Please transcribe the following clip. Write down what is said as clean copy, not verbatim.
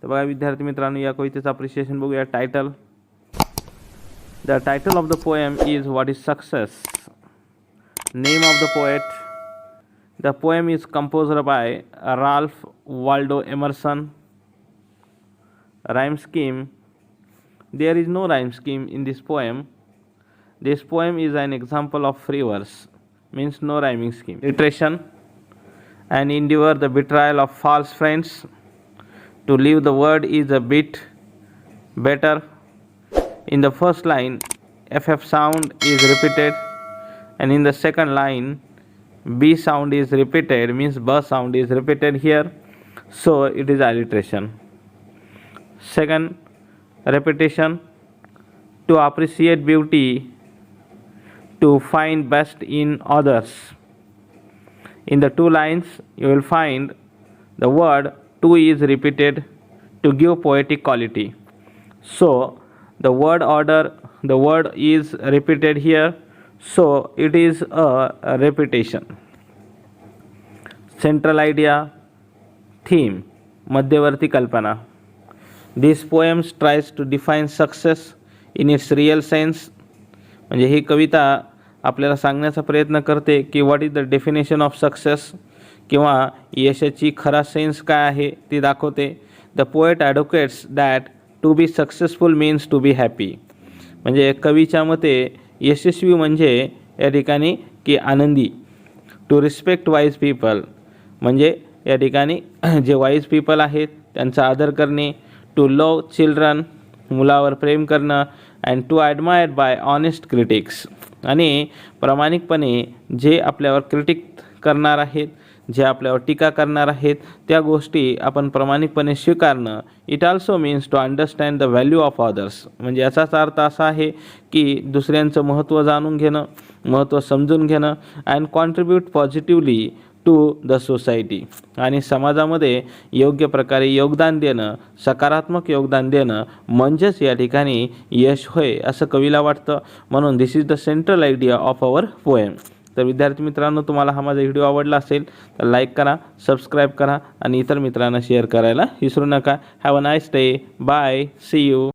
तर बघा विद्यार्थी मित्रांनो, या कवितेचं अप्रिशिएशन बघूया. Title. The title of the poem is what is success. Name of the poet. The poem is composed bye Ralph Waldo Emerson. Rhyme scheme. There is no rhyme scheme in this poem. This poem is an example of free verse, means no rhyming scheme. Iteration. And endure the betrayal of false friends. To leave the word is a bit better. In the first line, FF sound is repeated, and in the second line, B sound is repeated, means B sound is repeated here, so it is alliteration. Second, repetition. To appreciate beauty, to find best in others. In the two lines, you will find the word to is repeated to give poetic quality. So, the word order, the word is repeated here, so it is a repetition. Central idea, theme, मध्यवर्ती कल्पना. This poem tries to define success in its real sense. म्हणजे ही कविता आपल्याला सांगण्याचा प्रयत्न करते की what is the definition of success, किंवा यशाची खरा सेन्स काय आहे ती दाखवते. The poet advocates that to be successful means to be happy. म्हणजे कवीच्या मते यशस्वी म्हणजे या ठिकाणी की आनंदी. टू रिस्पेक्ट वाईज पीपल, म्हणजे या ठिकाणी जे वाईज पीपल आहेत त्यांचा आदर करणे. टू लव चिल्ड्रन, मुलावर प्रेम करणं. And to admired by honest critics, आणि प्रामाणिकपणे जे आपल्यावर क्रिटिक करणार आहेत, जे आपल्यावर टीका करणार आहेत, त्या गोष्टी आपण प्रामाणिकपणे स्वीकारणं. It also means to understand the value of others. म्हणजे याचाच अर्थ असा आहे की दुसऱ्यांचं महत्त्व जाणून घेणं, महत्त्व समजून घेणं. And contribute positively to the society, आणि समाजामध्ये योग्य प्रकारे योगदान देणं, सकारात्मक योगदान देणं म्हणजेच या ठिकाणी यश होय असं कवीला वाटतं. म्हणून this is the central idea of our poem. तर विद्यार्थी मित्रांनो, तुम्हाला हा माझा व्हिडिओ आवडला असेल तर लाईक करा, सबस्क्राईब करा आणि इतर मित्रांना शेअर करायला विसरू नका. Have a nice day. Bye. See you.